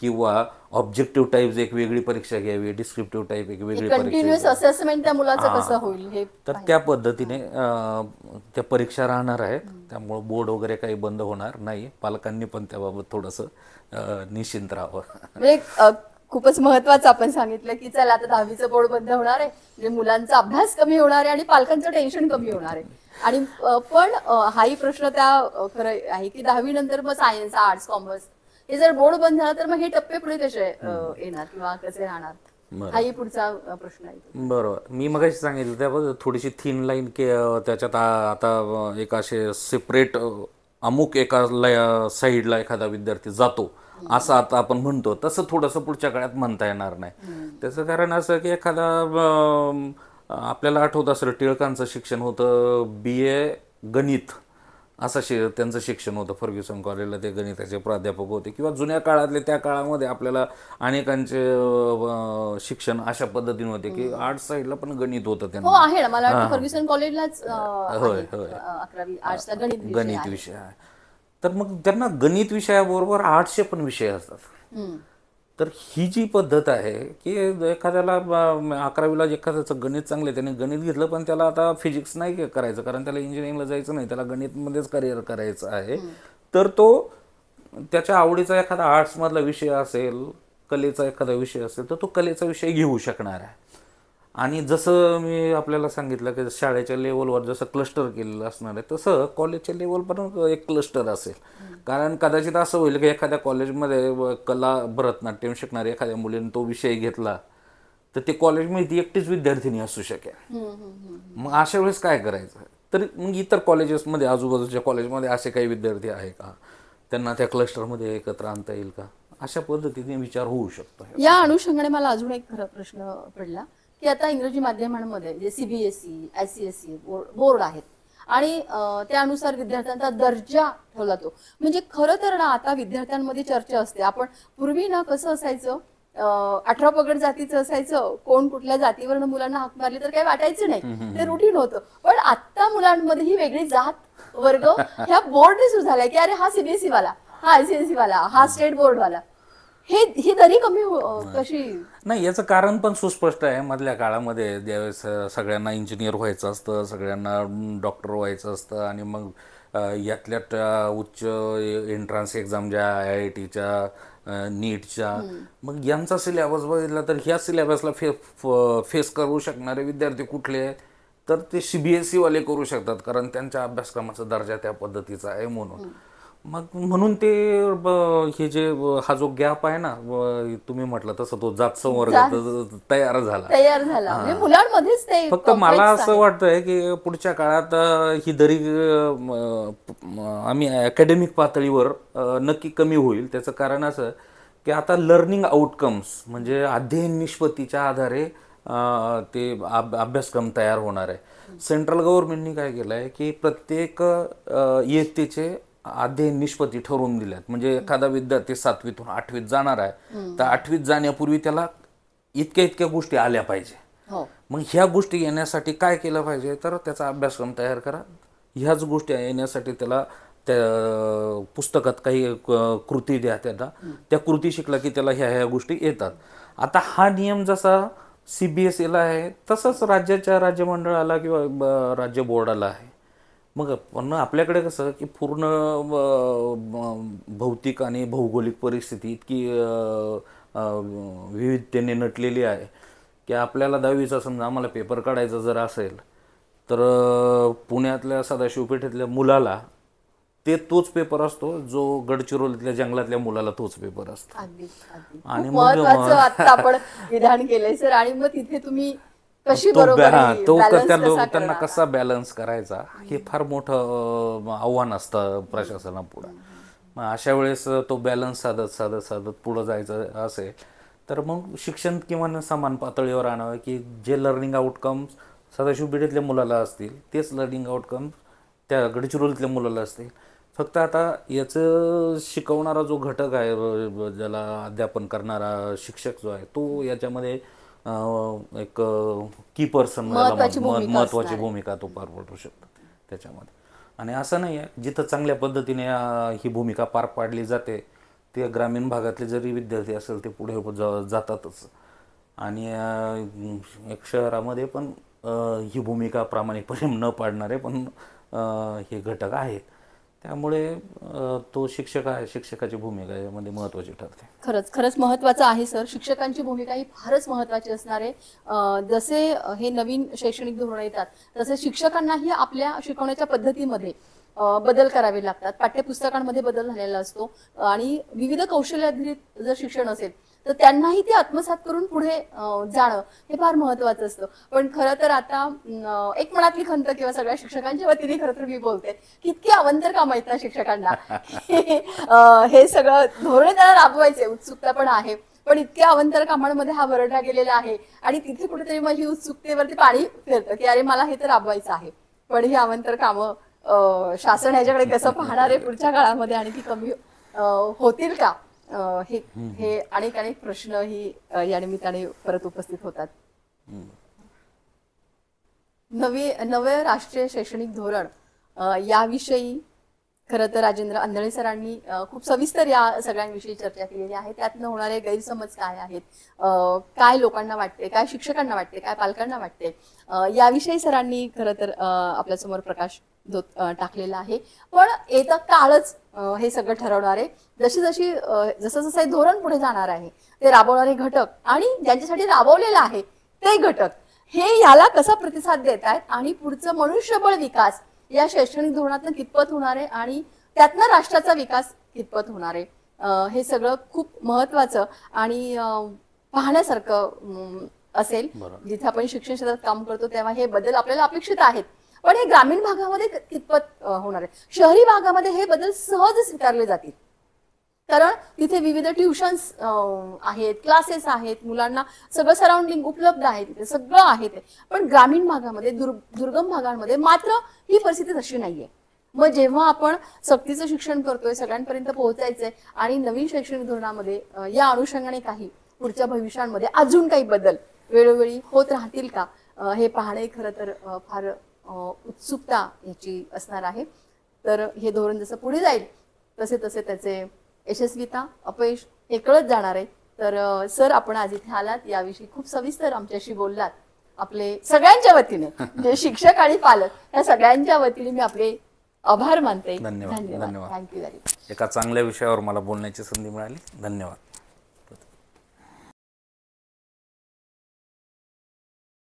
किंवा ऑब्जेक्टिव्ह टाईप एक वेगळी परीक्षा घ्यावी, डिस्क्रिप्टिव्ह टाईप एक वेगळी परीक्षा, असेसमेंट त्या मुलाचं कसं होईल हे. तर त्या पद्धतीने त्या परीक्षा राहणार आहेत. त्यामुळे बोर्ड वगैरे काही बंद होणार नाही. पालकांनी पण त्याबाबत थोडंसं निश्चिंत राहावं. म्हणजे खूपच महत्वाचं आपण सांगितलं की चला आता 10वीचं बोर्ड बंद होणार आहे, म्हणजे मुलांचा अभ्यास कमी होणार आहे आणि पालकांचं टेन्शन कमी होणार आहे. आणि पण हाही प्रश्न त्या खरं आहे की 10वी नंतर मग सायन्स, आर्ट्स, कॉमर्स हे जर बोर्ड बंद झाला तर मग हे टप्पे पुढे कसे येणार किंवा कसे राहणार, हाही पुढचा प्रश्न आहे. बरोबर. मी मगाशी सांगितलं त्याबद्दल थोडीशी थिन लाईन त्याच्यात आता एक असे सेपरेट अमुक एका साईडला एखादा विद्यार्थी जातो असं आता आपण म्हणतो, तसं थोडंसं पुढच्या काळात म्हणता येणार नाही. त्याचं कारण असं की एखादा आपल्याला आठवत असेल टिळकांचं शिक्षण होतं BA गणित असं त्यांचं शिक्षण होतं. फर्ग्युसन कॉलेजला ते गणिताचे प्राध्यापक होते, किंवा जुन्या काळातले त्या काळामध्ये आपल्याला अनेकांचे शिक्षण अशा पद्धतीने होते की आर्ट्स साईडला पण गणित होतं त्यांना. आहे ना, मला वाटतं फर्ग्युसन कॉलेजलाच होय 11वी आर्ट्सला गणित विषय आहे. तर मग त्यांना गणित विषयाबरोबर आर्ट्सचे पण विषय असतात. तर ही जी पद्धत आहे की एखाद्याला 11वीला एखाद्याचं गणित चांगलं, त्याने गणित घेतलं पण त्याला आता फिजिक्स नाही करायचं, कारण त्याला इंजिनिअरिंगला जायचं नाही, त्याला गणितमध्येच करिअर करायचं आहे, तर तो त्याच्या आवडीचा एखादा आर्ट्समधला विषय असेल, कलेचा एखादा विषय असेल, तर तो कलेचा विषय घेऊ शकणार आहे. आणि जसं मी आपल्याला सांगितलं की शाळेच्या लेवलवर जसं क्लस्टर केलेलं असणार आहे, तसं कॉलेजच्या लेवल पण एक क्लस्टर असेल. कारण कदाचित असं होईल की एखाद्या कॉलेजमध्ये कला, भरतनाट्यम शिकणाऱ्या एखाद्या मुलीने तो विषय घेतला तर ते कॉलेजमध्ये ती एकटीच विद्यार्थिनी असू शकेल. मग अशा वेळेस काय करायचं? तर मग इतर कॉलेजेसमध्ये, आजूबाजूच्या कॉलेजमध्ये असे काही विद्यार्थी आहे का, त्यांना त्या क्लस्टरमध्ये एकत्र आणता येईल का, अशा पद्धतीने विचार होऊ शकतो. या अनुषंगाने मला अजून एक खरं प्रश्न पडला की आता इंग्रजी माध्यमांमध्ये जे CBSE, ICSE बोर्ड आहेत आणि त्यानुसार विद्यार्थ्यांचा दर्जा ठेवला तो, म्हणजे खरं तर ना आता विद्यार्थ्यांमध्ये चर्चा असते. आपण पूर्वी ना कसं असायचं, 18 पगड जातीचं असायचं, कोण कुठल्या जातीवरनं मुलांना हाक मारली तर काही वाटायचं नाही, ते रुटीन होतं. पण आता मुलांमध्ये ही वेगळी जात वर्ग ह्या बोर्डने सुरू झालाय की अरे हा CBSE वाला, हा ICSE वाला, हा स्टेट बोर्ड वाला, ही दरी कमी कशी? नाही, याचं कारण पण सुस्पष्ट आहे. मधल्या काळामध्ये ज्यावेळेस सगळ्यांना इंजिनियर व्हायचं असतं, सगळ्यांना डॉक्टर व्हायचं असतं, आणि मग यातल्या उच्च एंट्रन्स एक्झाम ज्या IITच्या, नीटच्या, मग यांचा सिलेबस बघितला तर ह्या सिलेबसला फेस करू शकणारे विद्यार्थी कुठले आहेत, तर ते CBSE वाले करू शकतात, कारण त्यांच्या अभ्यासक्रमाचा दर्जा त्या पद्धतीचा आहे म्हणून. मग म्हणून ते हे जे हा जो गॅप आहे ना, तुम्ही म्हटलं तसं तो जात संवर्ग तयार झाला. म्हणजे मुलांमध्येच ते फक्त मला असं वाटतंय की पुढच्या काळात ही दरी आम्ही अकॅडमिक पातळीवर नक्की कमी होईल. त्याचं कारण असं की आता लर्निंग आउटकम्स म्हणजे अध्ययन निष्पत्तीच्या आधारे ते अभ्यासक्रम तयार होणार आहे. सेंट्रल गव्हर्नमेंटनी काय केलं आहे की प्रत्येक इयत्तेचे अध्ययन निष्पत्ती ठरवून दिल्यात. म्हणजे एखादा विद्यार्थी 7वीतून 8वीत जाणार आहे तर 8वीत जाण्यापूर्वी त्याला इतक्या गोष्टी आल्या पाहिजे. मग ह्या गोष्टी येण्यासाठी काय केलं पाहिजे तर त्याचा अभ्यासक्रम तयार करा. ह्याच गोष्टी येण्यासाठी त्याला त्या पुस्तकात काही कृती द्या, त्याला त्या कृती शिकला की त्याला ह्या गोष्टी येतात. आता हा नियम जसा CBSEला आहे तसंच राज्याच्या राज्यमंडळाला किंवा राज्य बोर्डाला आहे. मग पण आपल्याकडे कसं की पूर्ण भौतिक आणि भौगोलिक परिस्थिती इतकी विविधतेने नटलेली आहे की आपल्याला 10वीचा समजा आम्हाला पेपर काढायचा जर असेल तर पुण्यातल्या सदाशिव पेठेतल्या मुलाला तोच पेपर असतो जो गडचिरोलीतल्या जंगलातल्या मुलाला तोच पेपर असतो. आणि महत्त्वाचं आता आपण विधान केलंय सर. आणि मग तिथे तुम्ही कशी बरोबर त्यांना कसा बॅलन्स करायचा हे फार मोठं आव्हान असतं प्रशासनापुढे. मग अशा वेळेस तो बॅलन्स साधत पुढे जायचं असेल तर मग शिक्षण किंवा समान पातळीवर आणावं की जे लर्निंग आउटकम्स सदाशिव पेठेतल्या मुलाला असतील तेच लर्निंग आउटकम्स त्या गडचिरोलीतल्या मुलाला असतील. फक्त आता याचं शिकवणारा जो घटक आहे, ज्याला अध्यापन करणारा शिक्षक जो आहे तो याच्यामध्ये एक की पर्सन महत्वाची भूमिका तो पार पडू शकतो त्याच्यामध्ये. आणि असं नाही आहे, जिथं चांगल्या पद्धतीने ही भूमिका पार पाडली जाते ते ग्रामीण भागातले जरी विद्यार्थी असेल ते पुढे जातातच. आणि एक शहरामध्ये पण ही भूमिका प्रामाणिकपणे न पाडणारे पण हे घटक आहेत. त्यामुळे तो शिक्षक आहे, शिक्षकाची भूमिका यामध्ये महत्त्वाची ठरते. खरंच महत्त्वाचं आहे सर. शिक्षकांची भूमिका ही फारच महत्त्वाची असणार आहे. जसे हे नवीन शैक्षणिक धोरण येतात तसे शिक्षकांनाही आपल्या शिकवण्याच्या पद्धतीमध्ये बदल करावे लागतात. पाठ्यपुस्तकांमध्ये बदल झालेला असतो आणि विविध कौशल्याधारित जर शिक्षण असेल तर त्यांनाही ते आत्मसात करून पुढे जाणं हे फार महत्त्वाचं असतं. पण खरं तर आता एक मनातली खंत किंवा सगळ्या शिक्षकांच्या वतीने खरं तर मी बोलते की इतकी अवंतर कामं आहेत ना शिक्षकांना. हे सगळं धोरण त्यांना राबवायचे उत्सुकता पण आहे, पण इतक्या अवंतर कामांमध्ये हा वरडा गेलेला आहे आणि तिथे कुठेतरी मग ही उत्सुकतेवरती पाणी फिरतं की अरे मला हे तर राबवायचं आहे, पण ही अवंतर कामं शासन ह्याच्याकडे कसं पाहणार आहे पुढच्या काळामध्ये आणि ती कमी होतील का, हे अनेक प्रश्न ही या निमित्ताने परत उपस्थित होतात. नवे राष्ट्रीय शैक्षणिक धोरण याविषयी खरं तर राजेंद्र आंधळे सरांनी खूप सविस्तर या सगळ्यांविषयी चर्चा केलेली आहे. त्यातनं होणारे गैरसमज काय आहेत, काय लोकांना वाटते, काय शिक्षकांना वाटते, काय पालकांना वाटते, याविषयी सरांनी खरं तर आपल्यासमोर प्रकाश टाकलेला आहे. पण येतं काळच हे सगळं ठरवणार आहे. जसं हे धोरण पुढे जाणार आहे ते राबवणारे घटक आणि ज्यांच्यासाठी राबवलेलं आहे ते घटक हे याला कसा प्रतिसाद देत आहेत आणि पुढचं मनुष्यबळ विकास या शैक्षणिक धोरणातून कितपत होणार आहे आणि त्यातनं राष्ट्राचा विकास कितपत होणार आहे, हे सगळं खूप महत्वाचं आणि पाहण्यासारखं असेल. जिथे आपण शिक्षण क्षेत्रात काम करतो तेव्हा हे बदल आपल्याला अपेक्षित आहेत. पण हे ग्रामीण भागामध्ये कितपत होणार आहे. शहरी भागामध्ये हे बदल सहज स्वीकारले जातील कारण तिथे विविध ट्युशन्स आहेत, क्लासेस आहेत, मुलांना सगळं सराउंडिंग उपलब्ध आहे, तिथे सगळं आहे ते. पण ग्रामीण भागामध्ये दुर्गम भागांमध्ये मात्र ही परिस्थिती तशी नाहीये. मग जेव्हा आपण सक्तीचं शिक्षण करतोय, सगळ्यांपर्यंत पोहोचायचंय आणि नवीन शैक्षणिक धोरणामध्ये या अनुषंगाने काही पुढच्या भविष्यामध्ये अजून काही बदल वेळोवेळी होत राहतील का, हे पाहणे खरं तर फार उत्सुकता याची असणार आहे. तर हे धोरण जसं पुढे जाईल तसे त्याचे यशस्वीता अपयश हे कळत जाणार आहे. तर सर आपण आज इथे आलात, याविषयी खूप सविस्तर आमच्याशी बोललात. आपले सगळ्यांच्या वतीने म्हणजे शिक्षक आणि पालक या सगळ्यांच्या वतीने मी आपले आभार मानते. धन्यवाद. Thank you very much. एका चांगल्या विषयावर मला बोलण्याची संधी मिळाली. धन्यवाद.